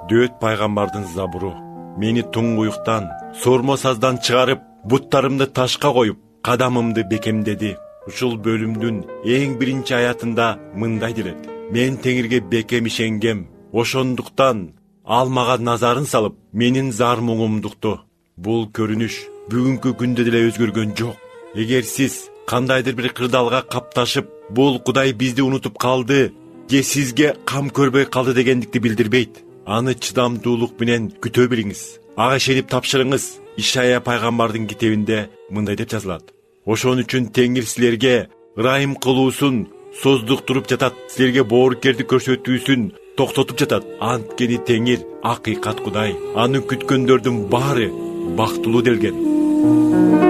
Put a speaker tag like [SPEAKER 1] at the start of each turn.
[SPEAKER 1] Дөөт пайгамбардын забуру. Мени туңгуюктан, сормо саздан чыгарып, буттарымды ташка коюп, кадамымды бекемдеди. Ушул бөлүмдүн эң биринчи аятында мындай делет: мен Теңирге бекем ишенгем, ошондуктан ал мага назарын салып, менин зар муңумду укту. Бул көрүнүш бүгүнкү күндө деле өзгөргөн жок. Эгер сиз кандайдыр бир кырдаалга капташып, бул Кудай бизди унутуп калды же сизге кам көрбөй калды дегендикти билдирбейт. Аны чыдамдуулук менен күтө билиңиз. Ага ишенип тапшырыңыз. Ишая пайгамбардын китебинде мындай деп жазылат: ошон үчүн Теңир силерге ырайым кылуусун создуктуруп жатат, силерге боорукердик көрсөтүүсүн токтотуп жатат. Анткени Теңир акыйкат Кудай. Аны күткөндөрдүн баары бактылуу делген.